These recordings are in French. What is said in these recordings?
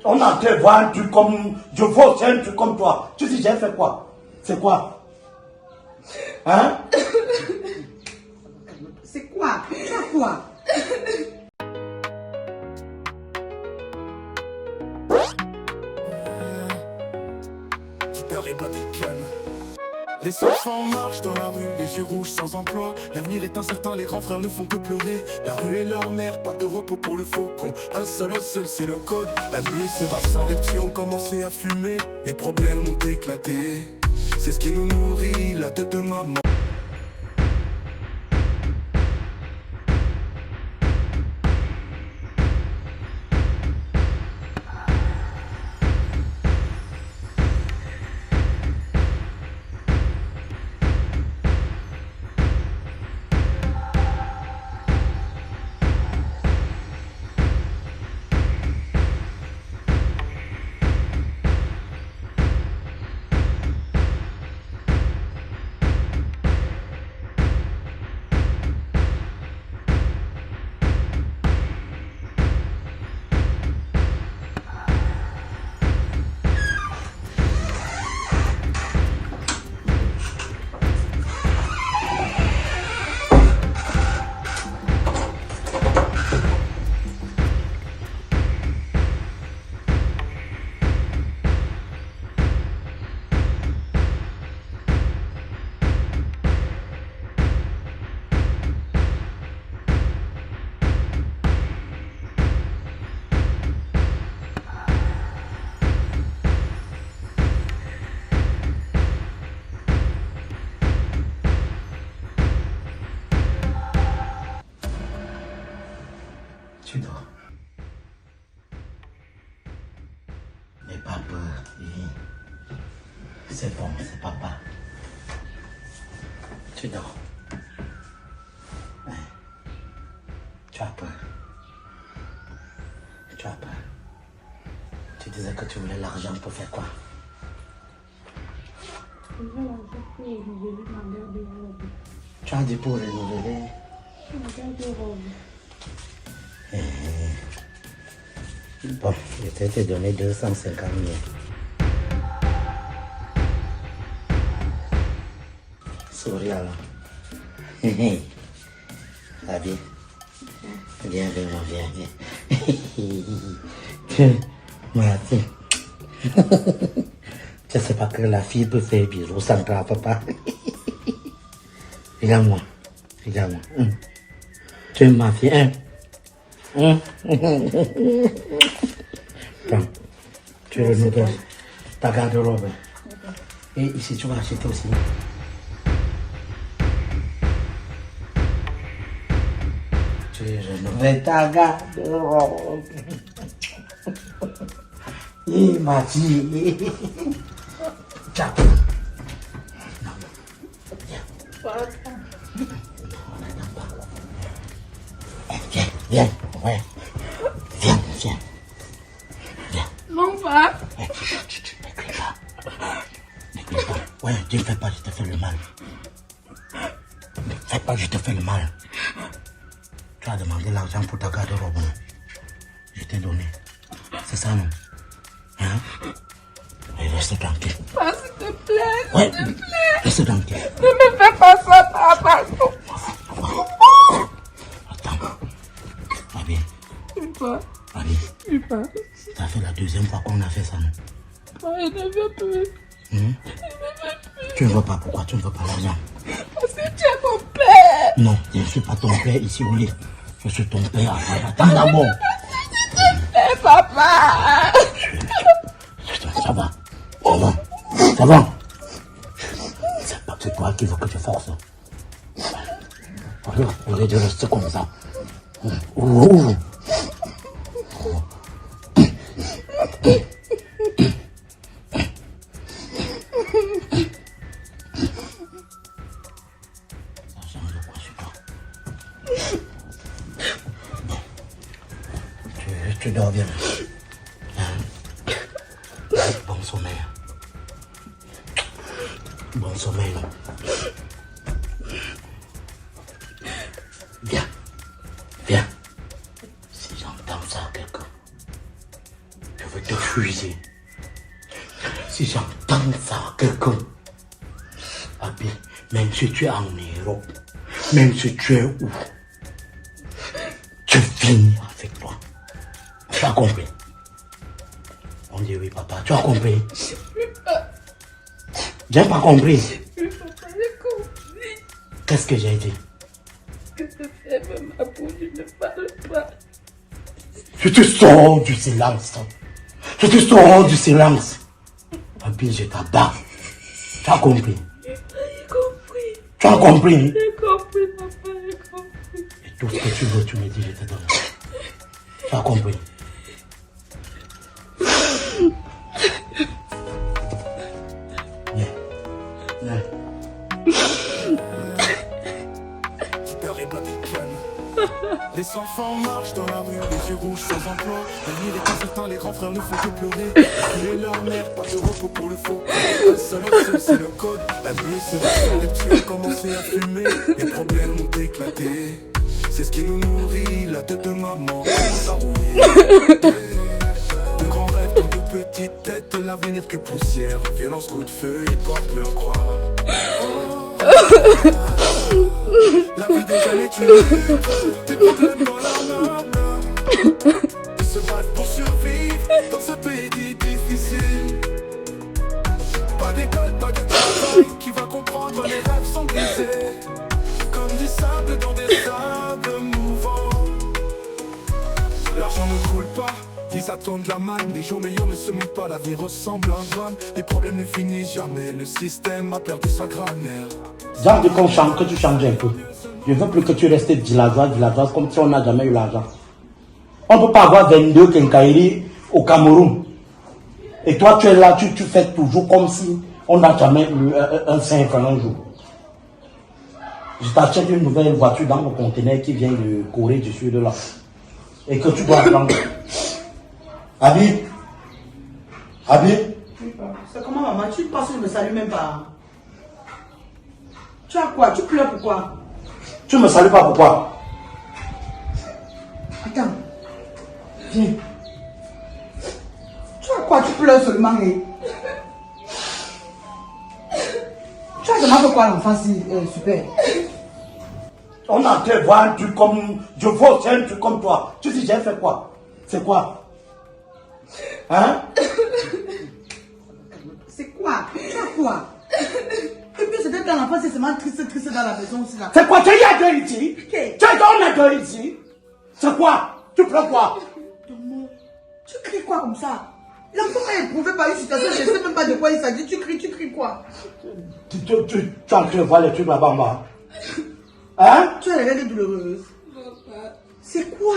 On a été voir un truc comme... Je vois aussi un truc comme toi. Tu dis, j'ai fait quoi? C'est quoi? Hein? C'est quoi? C'est quoi? Les enfants marchent dans la rue, les yeux rouges sans emploi. L'avenir est incertain, les grands frères ne font que pleurer. La rue est leur mère, pas de repos pour le faucon. Un seul, c'est le code. La nuit se passe sans les petits ont commencé à fumer. Les problèmes ont éclaté. C'est ce qui nous nourrit, la tête de maman. Tu dors. N'aie pas peur. C'est bon, c'est papa. Tu dors. Hein? Tu as peur. Tu as peur. Tu disais que tu voulais l'argent pour faire quoi? Je veux l'argent pour renouveler ma garde-robe. Tu as dit pour renouveler? Ma garde-robe. Bon, je vais te donner 250 000. Souris alors. Ça va bien? Viens, viens. Tiens. Je sais pas que la fille peut faire bisous sans toi, papa. Regarde-moi. Tu es ma fille, hein? Bon, tu renouvelles ta garde-robe. Et ici, tu vas acheter aussi. Tu renouvelles ta garde-robe. Il m'a dit. Ciao. Non. Viens. Ouais. Viens. Non, pas. N'écris pas. Ouais, tu ne fais pas, je te fais le mal. Ne fais pas, je te fais le mal. Tu as demandé l'argent pour ta garde-robe. Je t'ai donné. C'est ça, non? Hein? Et reste tranquille. Pas, s'il te plaît. Ouais, S'il te plaît. reste tranquille. Ne me fais pas ça, papa. Attends. Abi. Pas. Abi. Pas. Ça fait la deuxième fois qu'on a fait ça, non? Pas, il ne veut plus. Tu ne veux pas, pourquoi tu ne veux pas l'argent? Parce que tu es mon père. Non, je ne suis pas ton père ici au lit. Je suis ton père. Attends d'abord. Eh, papa. Ça va. C'est toi qui veux que je force. Alors, au lieu de rester comme ça. Ouvre. Tu dors bien. Bon sommeil. Bon sommeil. Viens. Si j'entends ça, quelqu'un, je vais te fuser. Si j'entends ça, quelqu'un. Abi, même si tu es en Europe, même si tu es où, tu finis avec toi. Tu as compris? On dit oui, papa, tu as compris? J'ai pas compris. Oui, papa, j'ai compris. Qu'est-ce que j'ai dit? Que te fait ma bouche, je ne parle pas. Je te sors du silence. Je te sors du silence. Abi, je t'abats. Tu as compris? J'ai compris. Tu as compris? J'ai compris, papa, j'ai compris. Et tout ce que tu veux, tu me dis, je te donne. Tu as compris? Viens. Viens. Les enfants marchent dans la rue, les yeux rouges sans emploi. L'avenir est incertain, les grands frères ne font que pleurer. Et leur mère, pas de repos pour le faux. Un seul, c'est le code. La nuit se fait, les petits ont commencé à fumer. Les problèmes ont éclaté. C'est ce qui nous nourrit, la tête de maman. De grands rêves comme de petites têtes, l'avenir que poussière. Violence, coup de feu, ils doivent le croire. La vie des années tu t'es peut-être dans la merde. Ils se battent pour survivre dans ce pays dit difficile. Pas d'école, pas de travail, qui va comprendre, les rêves sont brisés. Comme du sable dans des sables mouvants. L'argent ne coule pas, ils attendent la manne. Les jours meilleurs ne se muent pas, la vie ressemble à un drame. Les problèmes ne finissent jamais, le système a perdu sa grammaire. Genre de qu'on change, que tu changes un peu. Je veux plus que tu restes villageoise, comme si on n'a jamais eu l'argent. On ne peut pas avoir 22 quincailleries au Cameroun. Et toi, tu es là, tu fais toujours comme si on n'a jamais eu un 5 un jour. Je t'achète une nouvelle voiture dans le conteneur qui vient de Corée du Sud là. Et que tu dois prendre. Abi? C'est comment maman? Tu penses que je ne me salue même pas? Tu as quoi? Tu pleures pourquoi? Tu me salues pas pourquoi? Attends. Viens. Tu as quoi? Tu pleures seulement et... Tu as seulement fait quoi l'enfant si super? On a été voir un truc comme... Je vois aussi un truc comme toi. Tu dis j'ai fait quoi? C'est quoi? Hein? C'est quoi? Tu as quoi? Et puis c'était dans l'enfant, c'est seulement triste dans la maison aussi là. C'est quoi? Tu as deux ici? Ok. Tu as deux ici? C'est quoi? Tu pleures quoi? Tomo, tu cries quoi comme ça? L'enfant a éprouvé par une situation, je ne sais même pas de quoi il s'agit. Tu cries quoi? Tu es en train de voir les trucs là-bas en bas. Hein? Tu as les règles douloureuses. C'est quoi?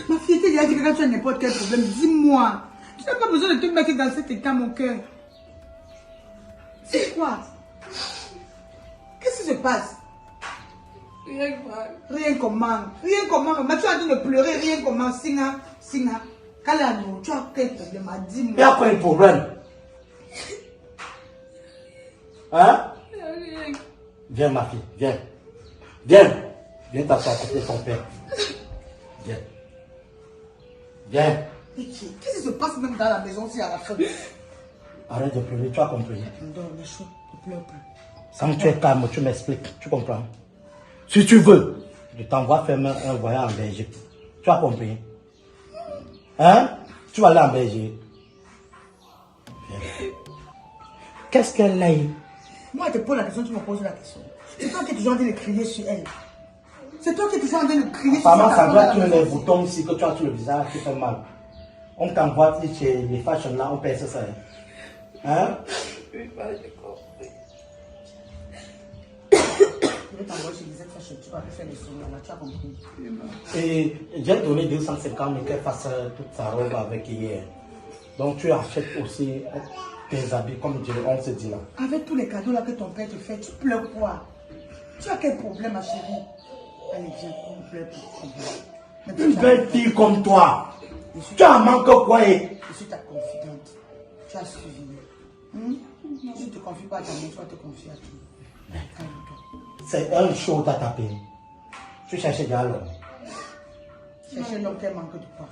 Ma fille était déjà dit que quand tu as n'importe quel problème, dis-moi. Tu n'as pas besoin de te mettre dans cet état, mon cœur. C'est quoi? Qu'est-ce qui se passe? Rien que mal. Rien comment? Maman, tu es en train de pleurer, rien comment? Singa. Kalano, tu as quel problème? Dis-moi. Il y a quoi le problème? Hein? Rien. Viens ma fille, viens. Viens t'asseoir à côté de ton père. Viens. Qu'est-ce qui se passe même dans la maison si à la fin? Arrête de pleurer, tu as compris. Non, mais je ne pleure plus. Quand tu es calme, tu m'expliques, tu comprends? Si tu veux, je t'envoie faire un voyage en Belgique. Tu as compris? Hein? Tu vas aller en Belgique. Qu'est-ce qu'elle a eu? Moi, je te pose la question, tu me poses la question. C'est toi qui es toujours en train de crier sur elle. C'est toi qui es toujours en train de crier sur elle. Apparemment, ça doit être les boutons ici que tu as sur le visage qui fait mal. On t'envoie chez les fashion là, on pèse ça. Hein? Oui, bah, j'ai compris. Je vais t'envoyer chez les fashion, tu vas faire les souvenirs là, tu as compris. Et j'ai donné 250 000 qu'elle fasse toute sa robe avec hier. Donc tu achètes aussi tes habits comme on se dit là. Avec tous les cadeaux là que ton père te fait, tu pleures quoi? Tu as quel problème, ma chérie? Allez, viens, on pleure pour Une belle fille comme toi, tu as manqué quoi? Je suis ta confidente. Tu as suivi. Si tu ne te confies pas à ta mère, tu vas te confier à qui? Calme-toi. C'est un show à taper. Tu cherches déjà l'homme. Chercher l'homme qui manque de quoi?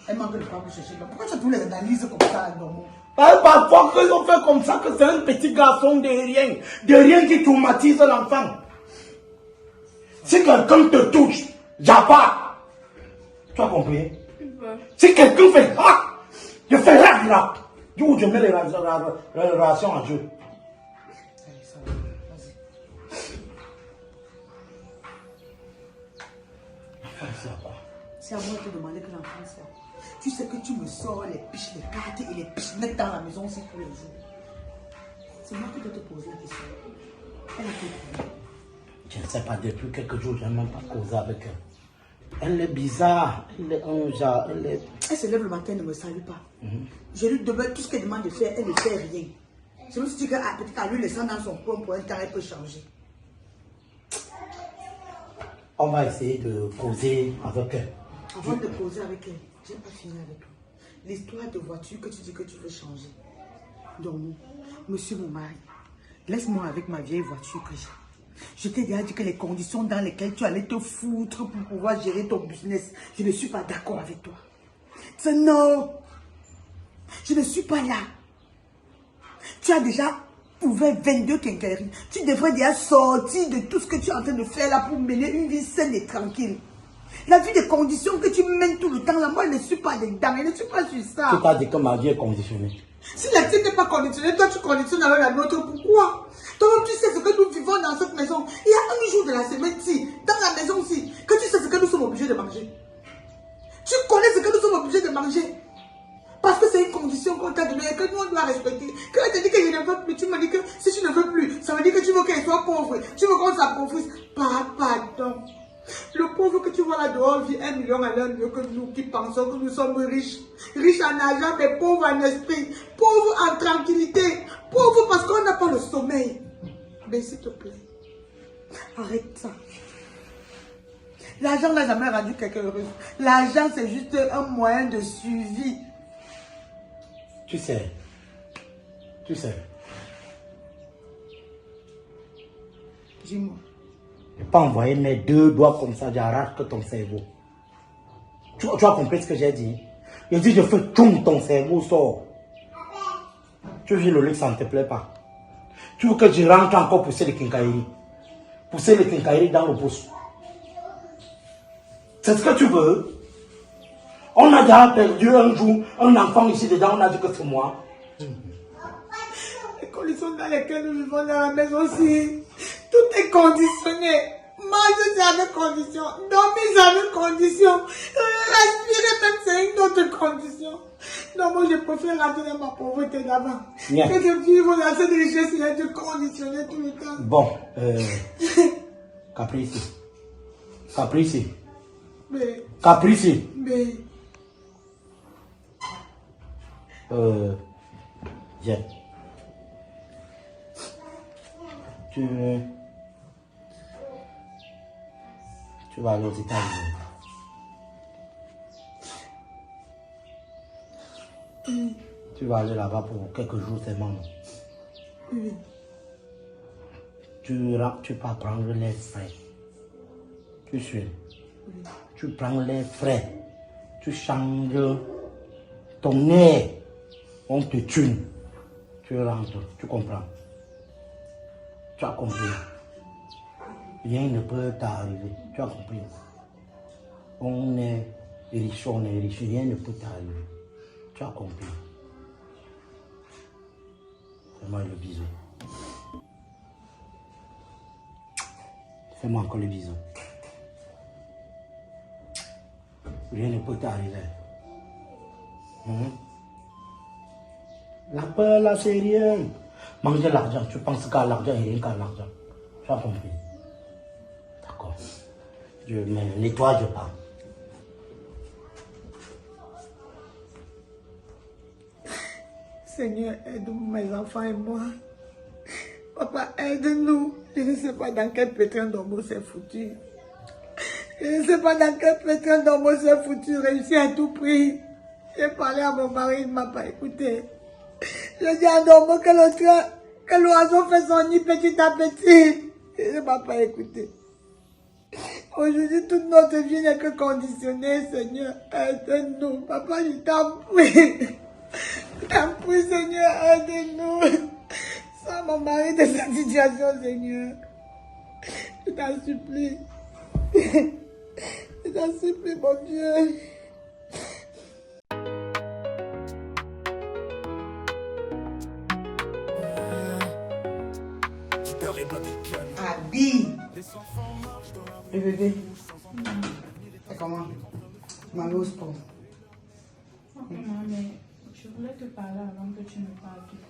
Elle manque de pas me chercher. Pourquoi tu as tous les analyses comme ça, Dormo? Parfois, qu'ils ont fait comme ça, que c'est un petit garçon de rien qui traumatise l'enfant. Si quelqu'un te touche, j'appare. Tu as compris? Si quelqu'un fait ah, je fais là. Du coup, je mets les relations en jeu. Allez, ça va, vas-y. C'est à moi de te demander que l'enfant soit. Tu sais que tu me sors les piches, les cartes et les pichenettes dans la maison aussi tous les jours. C'est moi qui dois te poser la question. Elle a fait quoi? Je ne sais pas, depuis quelques jours, je n'ai même pas causé avec elle. Elle est bizarre, elle est un genre, Elle se lève le matin et ne me salue pas. Je lui demande tout ce qu'elle demande de faire, elle ne fait rien. Je me suis dit que peut-être à lui laissant dans son coin pour un temps, elle peut changer. On va essayer de causer avec elle. Avant de causer avec elle, je n'ai pas fini avec toi. L'histoire de voiture que tu dis que tu veux changer. Donc, monsieur mon mari, laisse-moi avec ma vieille voiture que j'ai. Je t'ai déjà dit que les conditions dans lesquelles tu allais te foutre pour pouvoir gérer ton business, je ne suis pas d'accord avec toi. C'est non. Je ne suis pas là. Tu as déjà ouvert 22 quincailleries. Tu devrais déjà sortir de tout ce que tu es en train de faire là pour mener une vie saine et tranquille. La vie des conditions que tu mènes tout le temps là, moi je ne suis pas dedans, je ne suis pas sur ça. Tu t'as dit que ma vie est conditionnée. Si la tienne n'est pas conditionnée, toi tu conditionnes avec la nôtre, pourquoi? Toi-même tu sais ce que nous vivons dans cette maison. Il y a un jour de la semaine-ci, dans la maison-ci, que tu sais ce que nous sommes obligés de manger. Tu connais ce que nous sommes obligés de manger. Parce que c'est une condition qu'on t'a donnée et que nous on doit respecter. Quand elle te dit que je ne veux plus, tu me dis que si tu ne veux plus, ça veut dire que tu veux qu'elle soit pauvre. Tu veux qu'on s'appauvrisse. Pardon. Le pauvre que tu vois là dehors vit 1 million à l'heure mieux que nous qui pensons que nous sommes riches. Riches en argent, mais pauvres en esprit. Pauvres en tranquillité. Pauvres parce qu'on n'a pas le sommeil. Mais s'il te plaît, arrête ça. L'argent n'a jamais rendu quelqu'un heureux. L'argent, c'est juste un moyen de suivi. Tu sais. Dis-moi. Je ne vais pas envoyer mes 2 doigts comme ça, j'arrache que ton cerveau. Tu as compris ce que j'ai dit? Je dis, je fais tout, ton cerveau sort. Tu vis le luxe, ça ne te plaît pas. Tu veux que je rentre encore pousser les quincailleries. Pousser les quincailleries dans le pouce. C'est ce que tu veux? On a déjà perdu un jour un enfant ici dedans, on a dit que c'est moi. Les conditions dans lesquelles nous vivons dans la maison aussi, tout est conditionné. Manger, c'est avec condition. Dormir, c'est avec condition. Respirer, même, c'est une autre condition. Non, moi, je préfère rentrer dans ma pauvreté d'avant. Yeah. Que de vivre dans cette richesse et être conditionné tout le temps. Bon, Caprice. Mais, viens. Tu vas aller aux États-Unis. Tu vas aller là-bas pour quelques jours seulement. Tu vas prendre les frais. Tu sais. Tu prends les frais. Tu changes ton air. On te tue. Tu rentres. Tu comprends. Tu as compris. Rien ne peut t'arriver. Tu as compris. On est riche, rien ne peut t'arriver. Tu as compris. Fais-moi le bisou. Fais-moi encore le bisou. Rien ne peut t'arriver. La peur, là, c'est rien. Manger l'argent, tu penses qu'à l'argent et rien qu'à l'argent. Tu as compris. D'accord. Mais nettoie, je parle. Seigneur, aide-nous, mes enfants et moi. Papa, aide-nous. Je ne sais pas dans quel pétrin d'homme c'est foutu. Je ne sais pas dans quel pétrin d'homme c'est foutu. Réussir à tout prix. J'ai parlé à mon mari, il ne m'a pas écouté. Je dis à Dormo que l'oiseau fait son nid petit à petit. Il ne m'a pas écouté. Aujourd'hui, toute notre vie n'est que conditionnée, Seigneur. Aide-nous. Papa, je t'en prie. Je t'en prie, Seigneur, aide-nous. Sans mon mari de cette situation, Seigneur. Je t'en supplie. Je t'en supplie, mon Dieu. Abi. Le bébé. C'est comment? Tu m'as mis au sport. Maman, mais je voulais te parler avant que tu ne parles plus.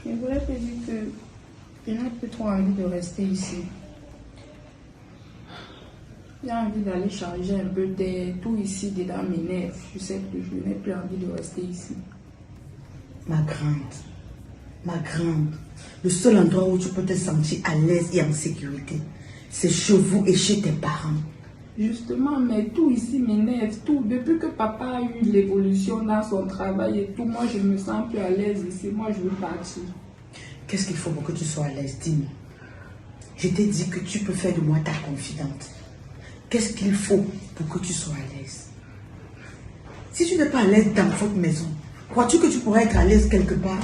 Je voulais te dire que je n'ai plus trop envie de rester ici. J'ai envie d'aller changer un peu d'air. Tout ici dedans m'énerve. Je sais que je n'ai plus envie de rester ici. Ma grande, le seul endroit où tu peux te sentir à l'aise et en sécurité, c'est chez vous et chez tes parents. Justement, mais tout ici m'énerve. Tout. Depuis que papa a eu l'évolution dans son travail et tout, moi je me sens plus à l'aise ici. Moi je veux partir. Qu'est-ce qu'il faut pour que tu sois à l'aise? Dis-moi. Je t'ai dit que tu peux faire de moi ta confidente. Qu'est-ce qu'il faut pour que tu sois à l'aise? Si tu n'es pas à l'aise dans votre maison, crois-tu que tu pourrais être à l'aise quelque part?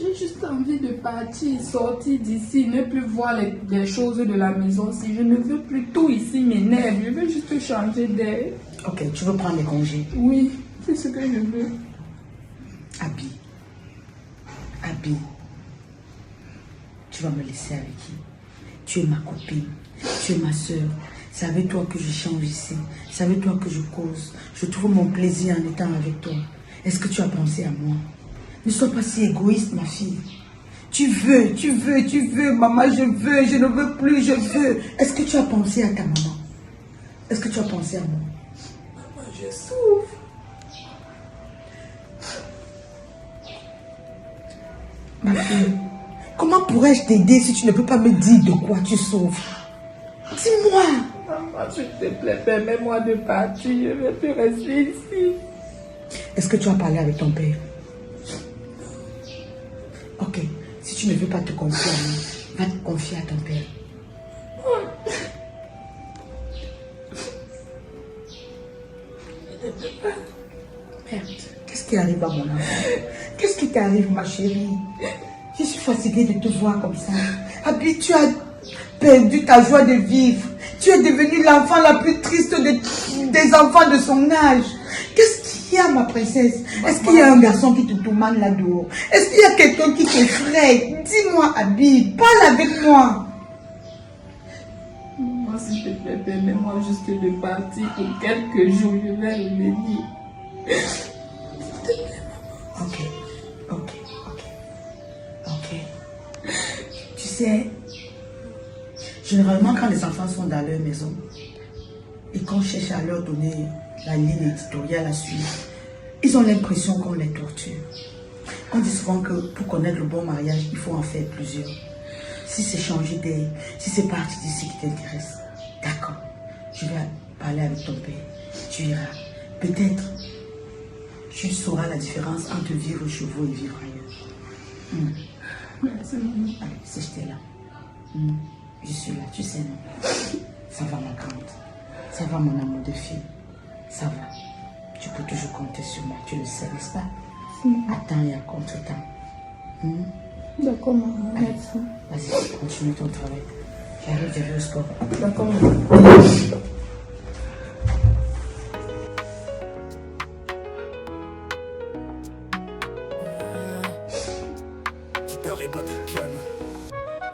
J'ai juste envie de partir, sortir d'ici, ne plus voir les choses de la maison. Si je ne veux plus, tout ici m'énerve. Je veux juste changer d'air. Ok, tu veux prendre des congés? Oui, c'est ce que je veux. Abi, tu vas me laisser avec qui? Tu es ma copine, tu es ma soeur. C'est avec toi que je change ici. C'est avec toi que je cause. Je trouve mon plaisir en étant avec toi. Est-ce que tu as pensé à moi? Ne sois pas si égoïste, ma fille. Tu veux, maman, je ne veux plus, je veux. Est-ce que tu as pensé à ta maman? Est-ce que tu as pensé à moi? Maman, je souffre. Ma fille, comment pourrais-je t'aider si tu ne peux pas me dire de quoi tu souffres? Dis-moi. Maman, s'il te plaît, permets-moi de partir. Je ne veux plus rester ici. Est-ce que tu as parlé avec ton père? Ok, si tu ne veux pas te confier à moi, va te confier à ton père. Merde, qu'est-ce qui arrive à mon enfant? Qu'est-ce qui t'arrive, ma chérie? Je suis fatiguée de te voir comme ça. Abi, tu as perdu ta joie de vivre. Tu es devenue l'enfant la plus triste des enfants de son âge. Qu'est-ce qu'il y a, ma princesse? Est-ce qu'il y a un garçon qui te tourmente là-dehors? Est-ce qu'il y a quelqu'un qui t'effraie? Dis-moi, Abi, parle avec moi. Maman, s'il te plaît, permets-moi juste de partir pour quelques jours. Je vais revenir. Ok. Tu sais, généralement quand les enfants sont dans leur maison et qu'on cherche à leur donner la ligne éditoriale à suivre, ils ont l'impression qu'on les torture. On dit souvent que pour connaître le bon mariage, il faut en faire plusieurs. Si c'est changer d'air, si c'est partir d'ici qui t'intéresse, d'accord, je vais parler avec ton père, tu iras. Peut-être tu sauras la différence entre vivre chez vous et vivre ailleurs. Merci, maman. Allez, si j'étais là. Je suis là, tu sais, non? Ça va, ma grande. Ça va, mon amour de fille. Ça va. Tu peux toujours compter sur moi, tu le sais, n'est-ce pas? Attends et à contre-temps. D'accord, maman. Merci. Vas-y, continue ton travail. J'arrive au sport. D'accord, maman.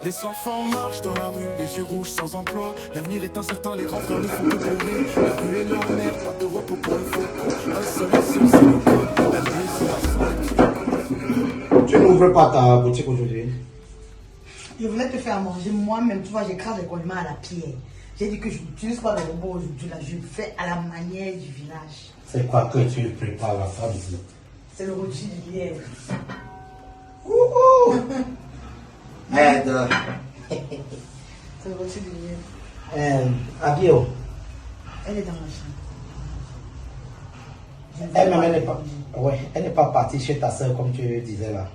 Les enfants marchent dans la rue, les yeux rouges sans emploi. L'avenir est incertain, les grands frères ne font que pleurer. La rue est leur mère, pas de repos pour le faucon. Un seul, c'est le code. La vie, c'est la Tu n'ouvres pas ta boutique aujourd'hui? Je voulais te faire manger moi-même, tu vois, j'écrase les condiments à la pierre. J'ai dit que je n'utilise pas de robot aujourd'hui, là, je le fais à la manière du village. C'est quoi que tu prépares la femme ici? C'est le rôti du lièvre. Aide. C'est le rôti du lièvre. Abio. Elle est dans ma chambre. Elle-même, elle n'est pas... Ouais, elle n'est pas partie chez ta soeur comme tu disais là.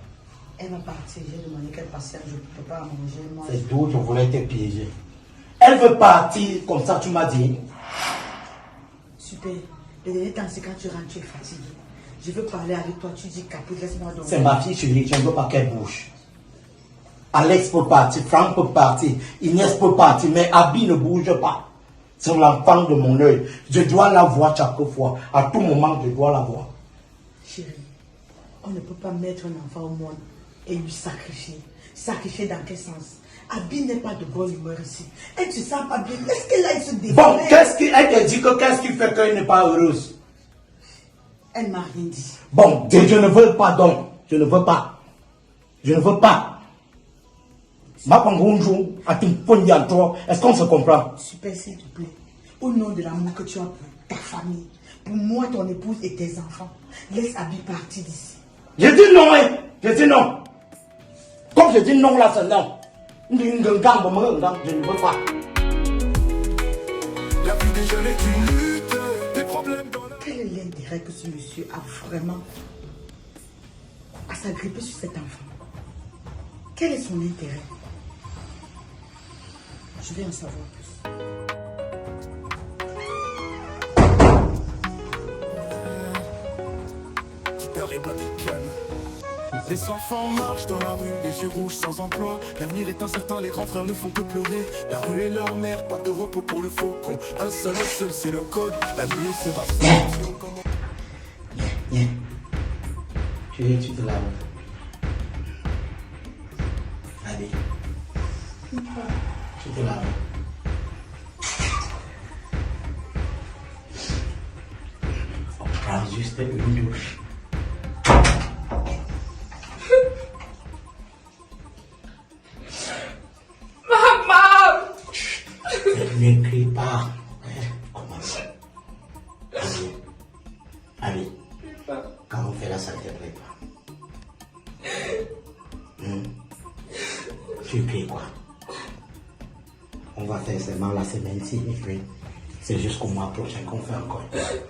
Elle va partir, j'ai demandé qu'elle patiente, je ne peux pas manger. Moi, C'est d'où je voulais te piéger. Elle veut partir, comme ça tu m'as dit. Super. Le dernier temps, c'est quand tu rentres, tu es fatigué. Je veux parler avec toi, tu dis capote, laisse-moi dormir. C'est ma fille chérie, je ne veux pas qu'elle bouge. Alex peut partir, Franck peut partir, Inès peut partir, mais Abby ne bouge pas. C'est l'enfant de mon œil. Je dois la voir chaque fois. À tout moment, je dois la voir. Chérie, on ne peut pas mettre un enfant au monde et lui sacrifier. Sacrifier dans quel sens? Abby n'est pas de bonne humeur ici. Elle ne se sent pas bien. Est-ce qu'elle aille se défendre? Bon, qu'est-ce qui fait qu'elle n'est pas heureuse? Elle m'a rien dit. Bon, je ne veux pas donc. Je ne veux pas. Je ne veux pas. Est-ce qu'on se comprend? Super, s'il te plaît. Au nom de l'amour que tu as pour ta famille, pour moi, ton épouse et tes enfants, laisse Abby partir d'ici. Je dis non, hein. Je dis non. Comme je dis non là, c'est non. Je ne veux pas. La vie des jeunes est une lutte, des problèmes dans la... Quel est l'intérêt que ce monsieur a vraiment à s'agripper sur cet enfant? Quel est son intérêt? Je vais en savoir plus. Les enfants marchent dans la rue, les yeux rouges sans emploi. L'avenir est incertain, les grands frères ne font que pleurer. La rue est leur mère, pas de repos pour le faucon. Un seul, c'est le code. La nuit sera Viens. Tu te laves. Allez. Tu te laves. On prend juste une douche. Ne crie pas. Comment ça? Allez. Quand on fait la salle, ne crie pas. Tu cries quoi? On va faire seulement la semaine-ci, et puis c'est jusqu'au mois prochain qu'on fait encore.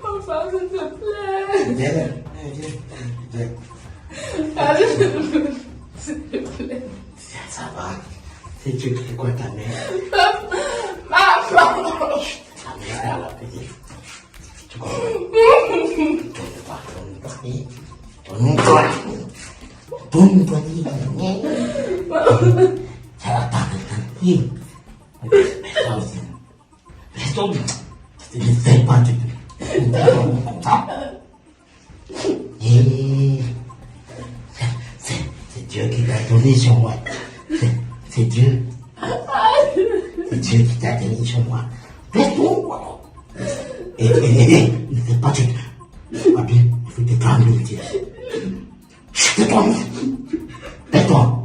Enfin, s'il te plaît. Viens. Allez, s'il te plaît. Ça va. Si tu cries quoi, ta mère? Maman. Ta mère, elle a payé. Tu comprends? Donne-toi. Ça va tarder, tranquille. Ne fais pas du tout. C'est Dieu qui t'a donné sur moi. C'est Dieu. C'est Dieu qui t'a donné sur moi. Fais tout. Et ne fais pas du tout. Pas bien, il faut te calmer. Tais-toi.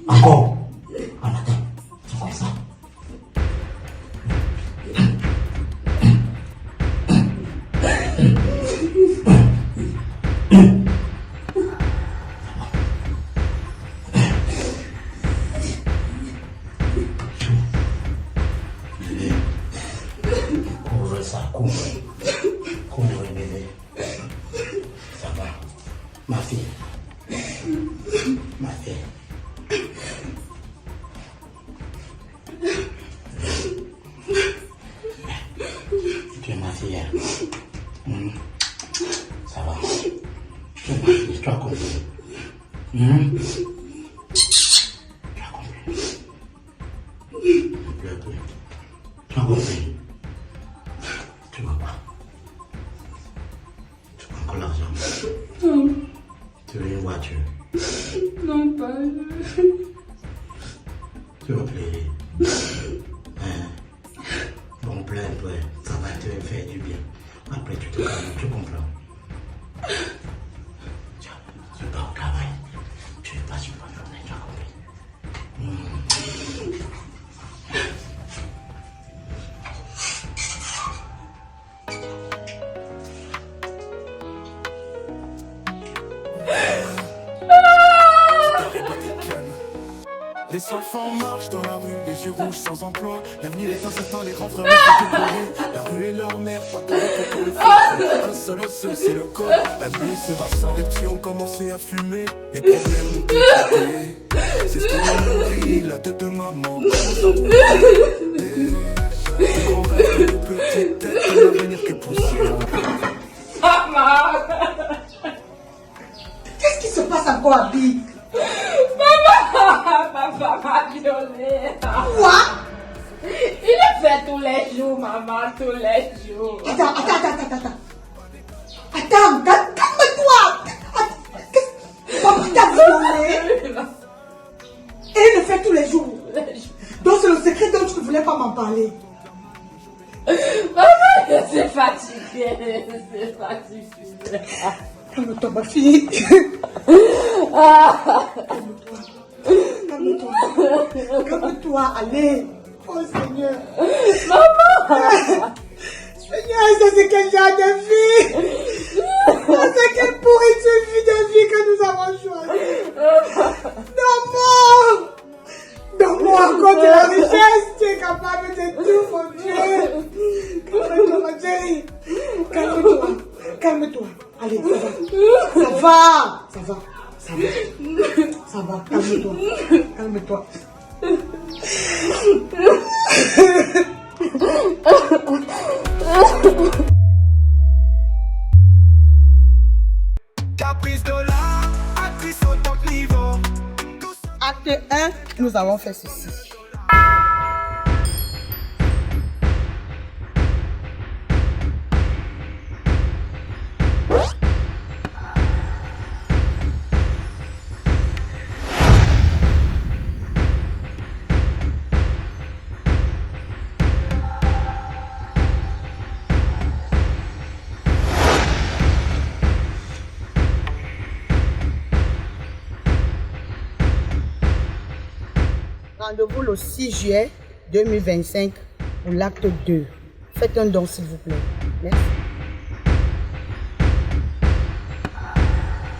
Encore. En attendant, c'est comme ça. Couvre ça, couvre. Couvre, bébé. Ça va. Ma fille. Ma fille. Tu es ma fille. Ça va. Tu es ma fille, tu as compris. Tu as compris. Ne pleure plus. Tu as compris. Tu vois pas. Tu prends encore l'argent. Non, Tu veux une voiture. non pas. Tu vas pleurer. Hein? Bon, pleure un peu. Ça va te faire du bien. Après, tu te calmes. Tu comprends? Tu pars au travail. Tu passes une bonne journée. Tu as compris? Des enfants marchent dans la rue, les yeux rouges sans emploi. L'avenir est incertain, les grands frères ne font que pleurer. La rue est leur mère, pas de repos pour le feu. Un seul, c'est le code. La nuit se passe, les petits ont commencé à fumer. Les problèmes ont pété. C'est ce qui nous nourrit, la tête de maman. On rêve de petites têtes, l'avenir que poussière. Maman! Qu'est-ce qui se passe encore à Big? Papa m'a violée. Quoi? Il le fait tous les jours, maman, tous les jours. Attends. Attends, calme-toi. Papa t'a violé. Et il le fait tous les jours. Donc c'est le secret dont tu ne voulais pas m'en parler. Maman, je suis fatiguée. Calme-toi, ma fille. Calme-toi, allez. Oh Seigneur. Maman! Seigneur, ça c'est quel genre de vie? C'est quelle pourriture de vie que nous avons choisi. Donne-moi encore de la richesse. Tu es capable de tout, mon Dieu. Calme-toi, ma chérie. Calme-toi. Allez, ça va. Calme-toi. Caprice de l'art, actrice au top niveau. Acte 1, nous avons fait ceci. Rendez-vous le 6 juillet 2025 pour l'acte 2. Faites un don s'il vous plaît. Merci.